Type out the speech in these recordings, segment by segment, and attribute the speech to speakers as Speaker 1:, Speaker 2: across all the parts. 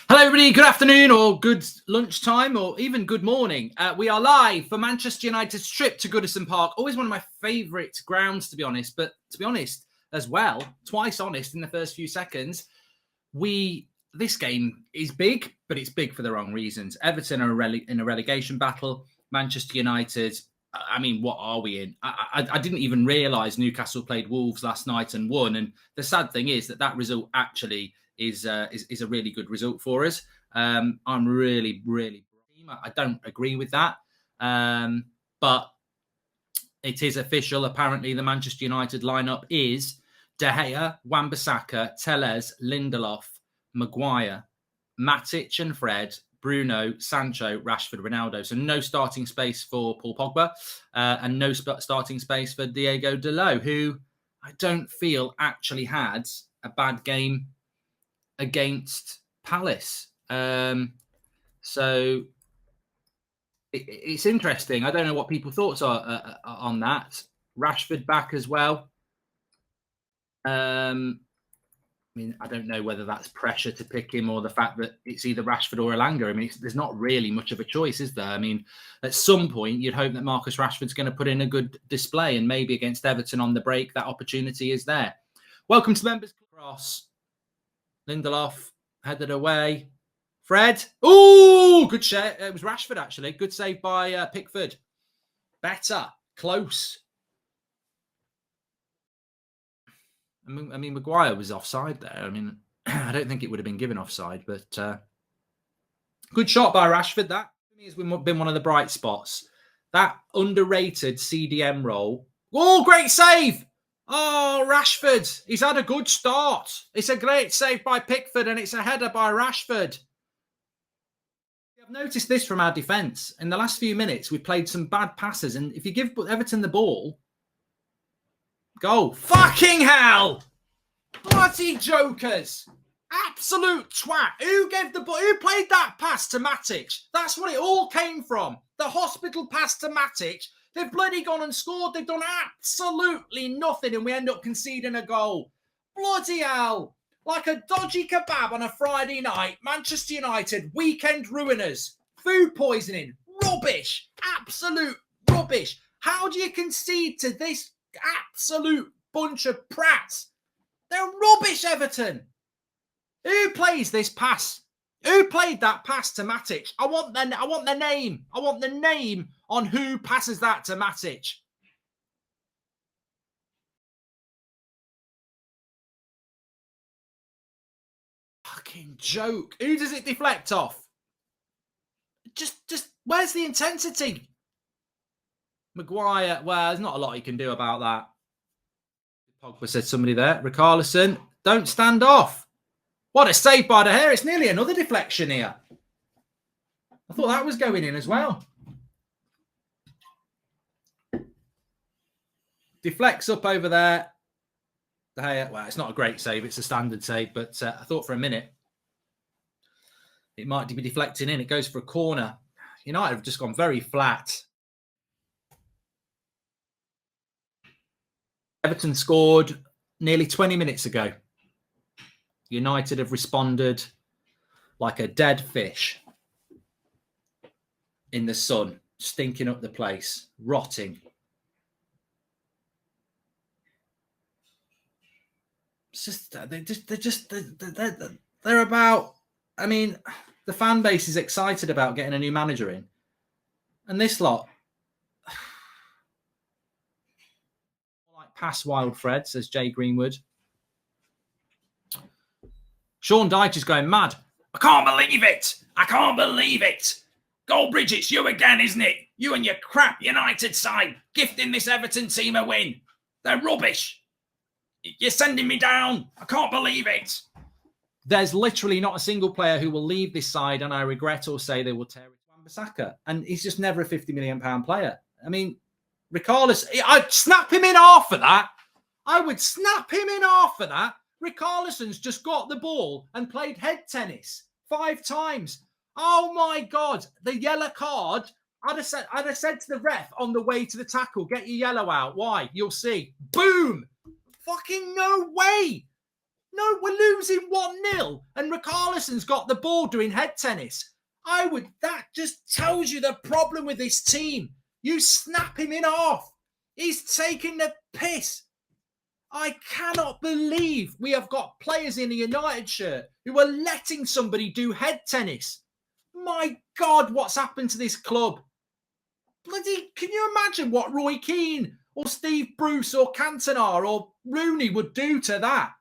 Speaker 1: Hello, everybody. Good afternoon, or good lunchtime, or even good morning. We are live for Manchester United's trip to Goodison Park. Always one of my favourite grounds, to be honest. But to be honest, as well, twice honest in the first few seconds, this game is big, but it's big for the wrong reasons. Everton are in a relegation battle. Manchester United, I mean, what are we in? I didn't even realise Newcastle played Wolves last night and won. And the sad thing is that result actually is a really good result for us. I'm really. I don't agree with that, but it is official. Apparently, the Manchester United lineup is De Gea, Wan-Bissaka, Telles, Lindelof, Maguire, Matic and Fred, Bruno, Sancho, Rashford, Ronaldo. So no starting space for Paul Pogba and no starting space for Diego Dalot, who I don't feel actually had a bad game against Palace. So it's interesting. I don't know what people's thoughts are on that. Rashford back as well. I mean, I don't know whether that's pressure to pick him or the fact that it's either Rashford or Elanga. I mean, there's not really much of a choice, is there? I mean, at some point, you'd hope that Marcus Rashford's going to put in a good display, and maybe against Everton on the break, that opportunity is there. Welcome to Members Cross. Lindelof headed away. Fred. Oh, good shot. It was Rashford, actually. Good save by Pickford. Better. Close. I mean, Maguire was offside there. I mean, I don't think it would have been given offside, but good shot by Rashford. That, for me, has been one of the bright spots. That underrated CDM role. Oh, great save. Oh, Rashford. He's had a good start. It's a great save by Pickford, and it's a header by Rashford. I've noticed this from our defence. In the last few minutes, we played some bad passes, and if you give Everton the ball, goal. Fucking hell! Bloody jokers! Absolute twat. Who gave the ball? Who played that pass to Matic? That's what it all came from. The hospital pass to Matic. They've bloody gone and scored. They've done absolutely nothing, and we end up conceding a goal. Bloody hell. Like a dodgy kebab on a Friday night, Manchester United, weekend ruiners, food poisoning, rubbish, absolute rubbish. How do you concede to this absolute bunch of prats? They're rubbish, Everton. Who plays this pass? Who played that pass to Matic? I want the name. I want the name on who passes that to Matic. Fucking joke. Who does it deflect off? Just where's the intensity? Maguire, well, there's not a lot you can do about that. Pogba said somebody there. Richarlison, don't stand off. What a save by De Gea. It's nearly another deflection here. I thought that was going in as well. Deflects up over there. De Gea, well, it's not a great save. It's a standard save, but I thought for a minute it might be deflecting in. It goes for a corner. United have just gone very flat. Everton scored nearly 20 minutes ago. United have responded like a dead fish in the sun, stinking up the place, rotting. It's just they're about. I mean, the fan base is excited about getting a new manager in, and this lot. Like pass wild Fred, says Jay Greenwood. Sean Dyche is going mad. I can't believe it. I can't believe it. Goldbridge, it's you again, isn't it? You and your crap United side gifting this Everton team a win. They're rubbish. You're sending me down. I can't believe it. There's literally not a single player who will leave this side, and I regret or say they will tear it to Wan-Bissaka. And he's just never a £50 million player. I mean, Richarlison, I'd snap him in half for that. I would snap him in half for that. Richarlison's just got the ball and played head tennis 5 times. Oh my God, the yellow card. I'd have said to the ref on the way to the tackle, get your yellow out. Why? You'll see. Boom. Fucking no way. No, we're losing 1-0 and Richarlison's got the ball doing head tennis. That just tells you the problem with this team. You snap him in half. He's taking the piss. I cannot believe we have got players in a United shirt who are letting somebody do head tennis. My God, what's happened to this club? Bloody, can you imagine what Roy Keane or Steve Bruce or Cantona or Rooney would do to that?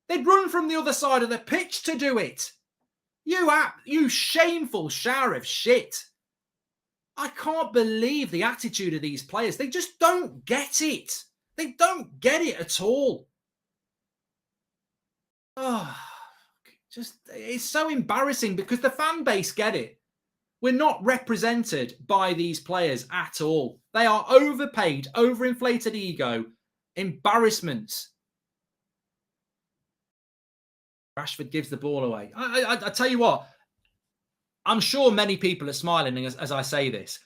Speaker 1: They'd run from the other side of the pitch to do it. You shameful shower of shit. I can't believe the attitude of these players. They just don't get it. They don't get it at all. Oh, it's so embarrassing because the fan base get it. We're not represented by these players at all. They are overpaid, overinflated ego, embarrassments. Rashford gives the ball away. I tell you what, I'm sure many people are smiling as I say this.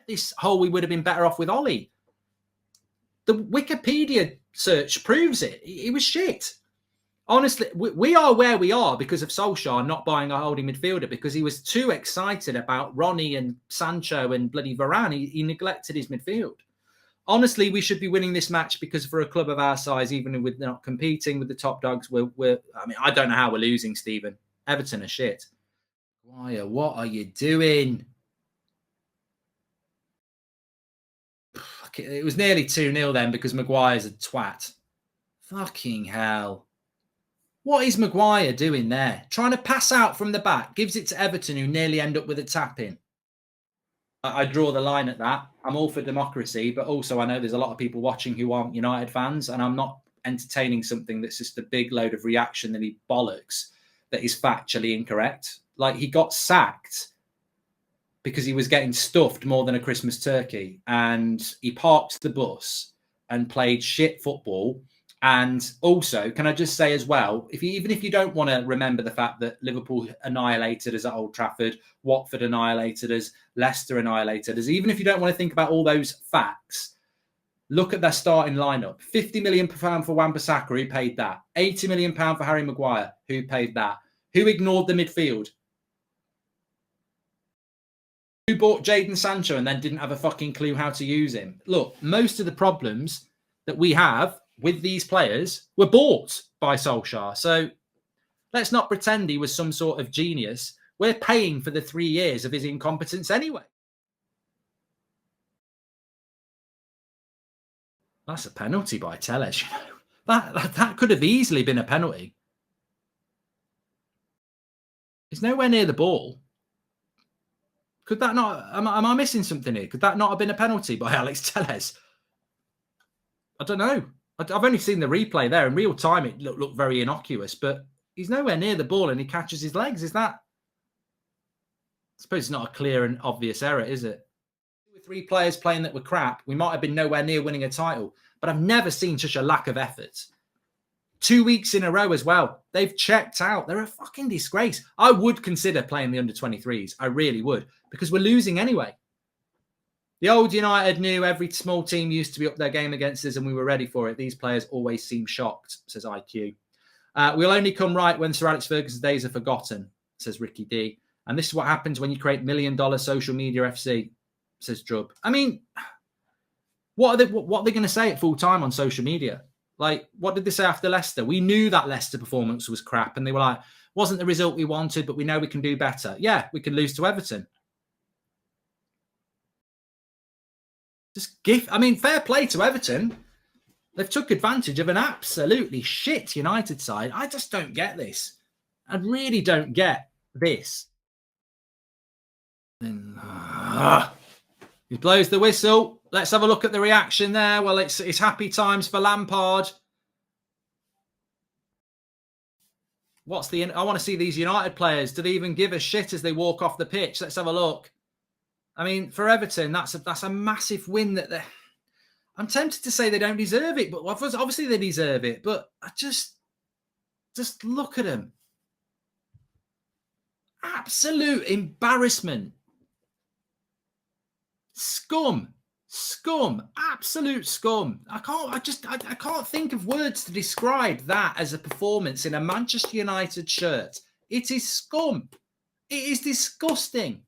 Speaker 1: This whole we would have been better off with Ollie. The Wikipedia search proves it. He was shit. Honestly, we are where we are because of Solskjaer not buying a holding midfielder because he was too excited about Ronnie and Sancho and bloody Varane. He neglected his midfield. Honestly, we should be winning this match because for a club of our size, even with not competing with the top dogs, I don't know how we're losing, Stephen. Everton are shit. Maguire, what are you doing? It was nearly 2-0 then because Maguire's a twat. Fucking hell. What is Maguire doing there? Trying to pass out from the back, gives it to Everton, who nearly end up with a tap-in. I draw the line at that. I'm all for democracy, but also I know there's a lot of people watching who aren't United fans, and I'm not entertaining something that's just a big load of reactionary bollocks that is factually incorrect. Like, he got sacked because he was getting stuffed more than a Christmas turkey, and he parked the bus and played shit football. And also, can I just say as well, even if you don't want to remember the fact that Liverpool annihilated us at Old Trafford, Watford annihilated us, Leicester annihilated us, even if you don't want to think about all those facts, look at their starting lineup. £50 million for Wan-Bissaka, who paid that? £80 million for Harry Maguire, who paid that? Who ignored the midfield? Who bought Jadon Sancho and then didn't have a fucking clue how to use him? Look, most of the problems that we have with these players were bought by Solskjaer. So let's not pretend he was some sort of genius. We're paying for the 3 years of his incompetence anyway. That's a penalty by Telles, you know. That could have easily been a penalty. He's nowhere near the ball. Could that not... Am I missing something here? Could that not have been a penalty by Alex Telles? I don't know. I've only seen the replay there. In real time, it looked very innocuous, but he's nowhere near the ball and he catches his legs. Is that... I suppose it's not a clear and obvious error, is it? 2 or 3 players playing that were crap, we might have been nowhere near winning a title, but I've never seen such a lack of effort. 2 weeks in a row as well. They've checked out. They're a fucking disgrace. I would consider playing the under-23s. I really would, because we're losing anyway. The old United knew every small team used to be up their game against us and we were ready for it. These players always seem shocked, says IQ. We'll only come right when Sir Alex Ferguson's days are forgotten, says Ricky D. And this is what happens when you create $1 million social media FC, says Drub. I mean, what are they going to say at full time on social media? Like, what did they say after Leicester? We knew that Leicester performance was crap. And they were like, wasn't the result we wanted, but we know we can do better. Yeah, we can lose to Everton. Fair play to Everton. They've took advantage of an absolutely shit United side. I just don't get this. I really don't get this. He blows the whistle. Let's have a look at the reaction there. Well, it's happy times for Lampard. I want to see these United players. Do they even give a shit as they walk off the pitch? Let's have a look. I mean, for Everton, that's a massive win that I'm tempted to say they don't deserve it, but obviously they deserve it. But I just look at them. Absolute embarrassment. Scum. Scum, absolute scum. I can't think of words to describe that as a performance in a Manchester United shirt. It is scum. It is disgusting.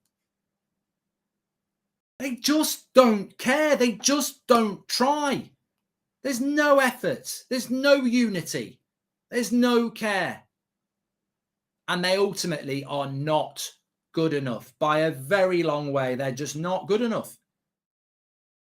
Speaker 1: They just don't care. They just don't try. There's no effort. There's no unity. There's no care. And they ultimately are not good enough by a very long way. They're just not good enough.